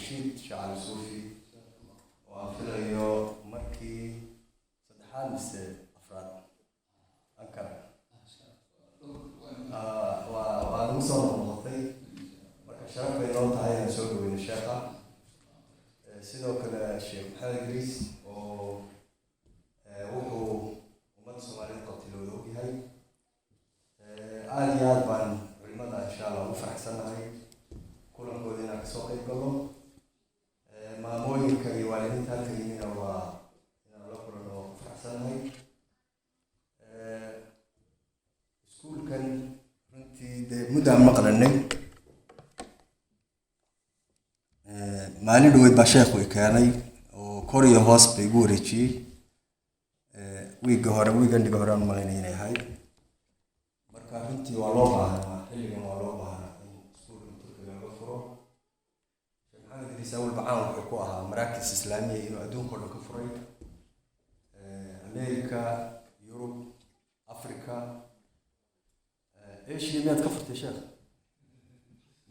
Rashid Shacab Suufi oo filayo markii saddexaad mise afraad ankara waa lagu soo noqotay marka sharaf bay noo tahay inaan soo dhaweyno sheekha sidoo kale sheekh Maxamed Idriis oo wuxuu ummadda Soomaaliyeed qabtay loo ogyahay aad iyo aad baan culimada insha Allah u faraxsanahay kulankooda inaan kasoo qayb galo maamooyinka iyo waalidiinta halka yimina waa inaan la kulano oo ku faraxsanahay iskuulkan runtii dee muddo aan maqlanay maalin dhaweyd baa sheekhu i keenay oo kor iyo hoos bay igu wareejiyey wiigan dhiga hore aan malaynay inay ahayd marka runtii waa loo baahnaa xilligan waa loo baahnaa in iskuulkan turkiga laga furo sheekh Maxamed Idriis awal bacaan wuxuu ku ahaa maraakis islaamiya inuu adduunka oo dhan ka furay America Yurub Africa Asia miyaad ka furtay sheekh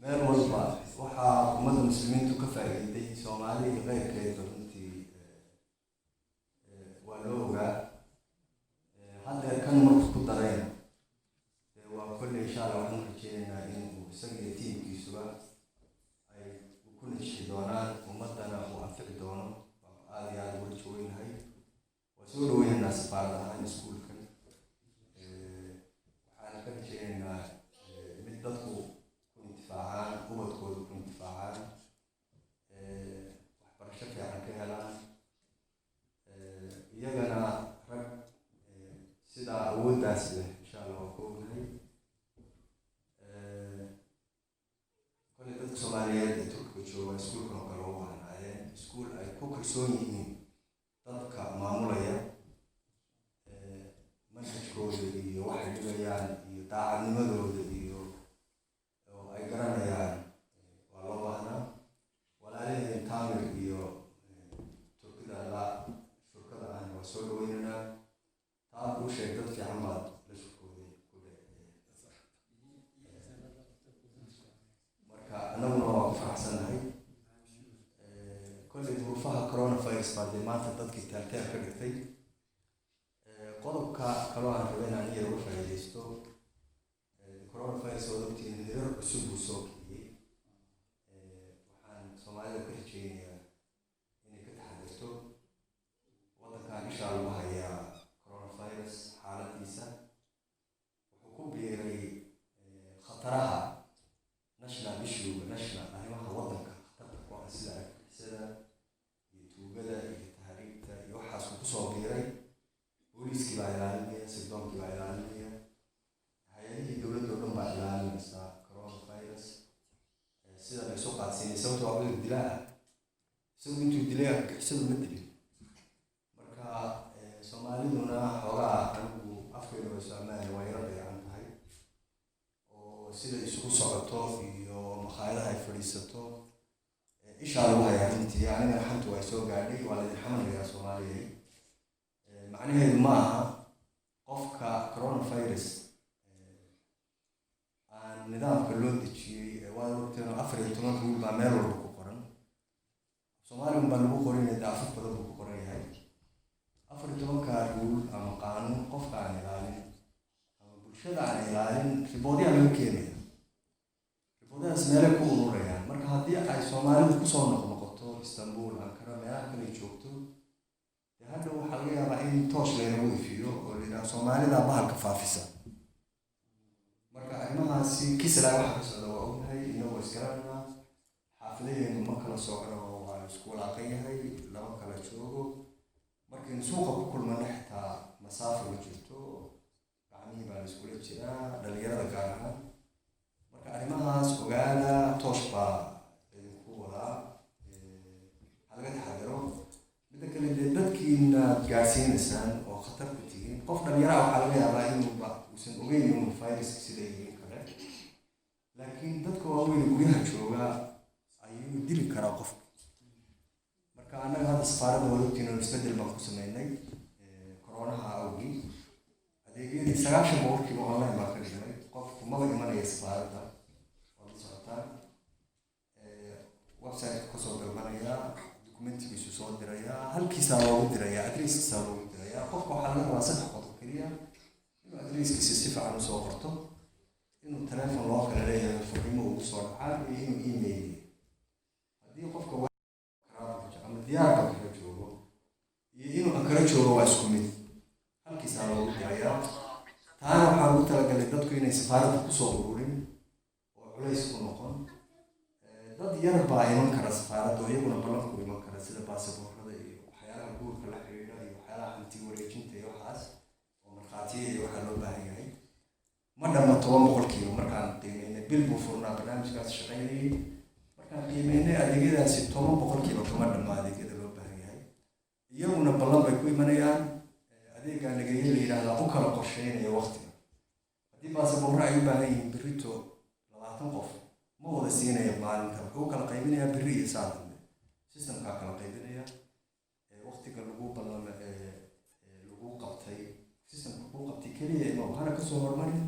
meel walba waxaa ummadda muslimiintu ka faa'iiday Soomaali iyo qayrkeeda runtii waa loo ogaa hadda kan markuu ku darayna waa kolley insha Allah waxaan rajeynaynaa inuu isaga iyo tiimkiisuba ay ku nijixi doonaan ummaddana uu anfici doono aad iyo aad uga jooynahay waa soo dhaweynaynaa safaarad ahaan iskuulkan waxaana ka rajeynaynaa mid dadku ku intifaacaan ubadkooda ku intifaacaan waxbarasho fiican ka helaan iyagana rag sidaa awooddaas leh insha Allah waa ka ognahay kolley dadka Soomaaliyeed ee Turkiga jooga iskuulkan oo kale u baahnaayeen iskuul ay ku kalsoon yihiin dadka maamulaya manhajkooda iyo waxay dhigayaan iyo daacadnimadooda iyo oo ay garanayaan waa loo baahnaa walaalaheen Taamir iyo Turkida shurkada ahna waa soo dhaweynaynaa taa uu sheeg dad fiican baad la shurkooday marka annaguna waa ku faraxsanahay kolley duruufaha coronavirus baa dee maanta dadkii taalteel ka dhigtay qodobka kaloo aan rabay inaan iyada uga faa'iidaysto coronavirus oo ogtiin hirar cusub uu soo kiciyey waxaan Soomaalida ka rajeynayaa inay ka taxadirto waddankan insha lagu hayaa coronavirus xaaladiisa wuxuu ku biiray khataraha national issue arrimaha waddanka khatarta ku ah sida argagixisada iyo tuugada iyo tahriibta iyo waxaas uu kusoo biiray booliiskii baa ilaalinaya sirdonkii baa ilaalinaya hay-adihii dowladda oo dhan baa ilaalinaysa coronavirus sida la isu qaadsiinay sababto waa cudur dilaa isagu intuu dilay argagixisadu ma dilin marka Soomaaliduna xoogaa anigu afkeeda way socmaan waa yaro dayacan tahay oo sida isugu socoto iyo makhaayadaha ay fadhiisato ishaa lagu hayaa runtii anigana xantu waa soo gaadhay waa laydin xamanayaa Soomaaliyeed macnaheedu ma aha qofka coronavirus aan nidaamka loo dejiyey waa ogteen 14 rule baa meel walba ku qoran Soomaaliya baa lagu qorinay daafad badan buu ku qoran yahay 14 rule ama qaanuun qofka aan ilaalin ama bulshada aan ilaalin riboodyaha laga keenaya riboodyahaas meelay ku ururayaan marka haddii ay Soomaalidu kusoo noqnoqoto Istanbul Ankara meelaha kale joogto hadda waxaa laga yaabaa in toosh laynagu ifiyo oo lidhaa Soomaalida bahalka faafisa marka arrimahaasi kisalaa waxa ka socda waa ognahay inagoo isgaranaa xaafidaheenu ma kala socno waa isku walaaqan yahay laba kala joogo markaynu suuqa ku kulmana xitaa masaafo ma jirto gacmihii baa la iskula jiraa dhalinyarada gaar ahaan marka arrimahaas ogaada toosh baa idinku wadaa halaga taxadiro midda kale dee dadkiina gaarsiinaysaan oo khatar ku tihiin qof dhalinyaraha waxaa laga yaabaa inuuba uusan ogeyn inuu viruska sida yihiin kale laakiin dadka waaweyn guryaha jooga ayuu dili karaa qofka marka annaga hadda safaaradda wadogtiina isbedel baan ku sameynay koronaha awgii adeegyadii 90% online baan ka dhignay qofku maba imanaya safaaradda waa la socotaan website kasoo halkiisaa loogu dirayaa adreyskiisaa loogu dirayaa qofka waxaa laga rabaa 3 qodob keliya inuu adreyskiisa si fiican usoo qorto inuu telefoon loo kala leeyahay fariimo ugu soo dhacaan iyo inuu email haddii qofka ama diyaarka kala joogo iyo inuu kala joogo waa isku mid halkiisaa loogu dirayaa taana waxaa lagu talagalay dadku inay safaaradda kusoo ururin oo culays ku noqon dad yar baa iman kara safaaradda oo iyaguna ballan ku iman kara sida baasaboorada iyo waxyaalaha guurka la xiriira iyo waxyaalaha hanti wareejinta iyo waxaas oo markhaatiya iyo waxaa loo baahan yahay ma dhamma 10% markaan qiimeynay bil buu furnaa barnaamijkaas shaqaynayay markaan qiimeynay adeegyadaasi 10% kama dhamma adeegyada loo baahan yahay iyaguna ballan bay ku imanayaan adeegga nagaye la yidhaahdaa u kala qorsheynaya waqtiga haddii baasaboorra ay u baahan yihiin berrito 20 qof ma wada siinaya maalinta wuxuu kala qaybinayaa berri iyo saa dambe systemkaa kala qaybinaya waqtiga lagu ballama lagu qabtay systemka lagu qabtay keliya ima hana kasoo hormarin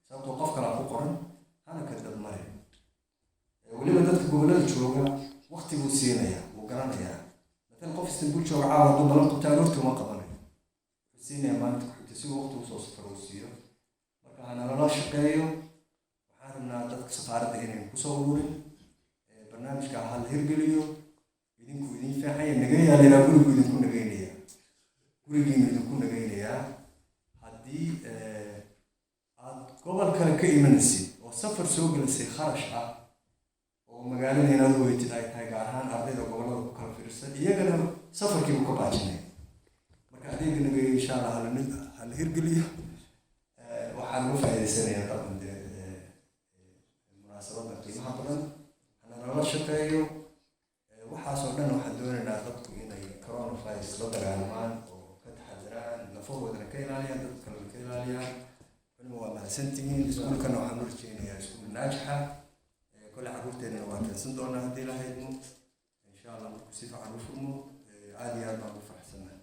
sababtoo qof kalaa ku qoran hana ka dabmarin weliba dadka gobollada jooga waqti buu siinaya wuu garanayaa matalan qof istanbul jooga caawa hadduu ballan qabtaa aroortii uma qabanayo wuxuu siinaya maalinta ku-xigta si waqti usoo safar uu siiyo marka hana lala shaqeeyo waxaan rabnaa dadka safaaradda inaynu kusoo ururin barnaamijka ha la hirgeliyo idinku idin fiixaya nagayaaleynaa gurigu idinku nagaynaya gurigiinu idinku nagaynayaa haddii aad gobol kale ka imanaysid oo safar soo gelisay kharash ah oo magaalada inaad weytid ay tahay gaar ahaan ardayda gobollada ku kala fiirsan iyagana safarkiibu ka baajinay marka adeega nagaya insha allah ha la hirgeliyo waxaan uga faa'iidaysanayaa qaban munaasabada qiimaha badan hana lala shaqeeyo waxaasoo dhan waxaan doonaynaa dadku inay coronavirus la dagaalmaan oo ka taxadiraan lafahoodana ka ilaaliyaan dad kalena ka ilaaliyaan culima waa mahadsantihiin iskuulkana waxaan u rajeynayaa iskuul naajixa kole carruurteennana waa keensan doonaa haddii la haydmo insha allah marku si fiican u furmo aad iyo aad baan u faraxsanahay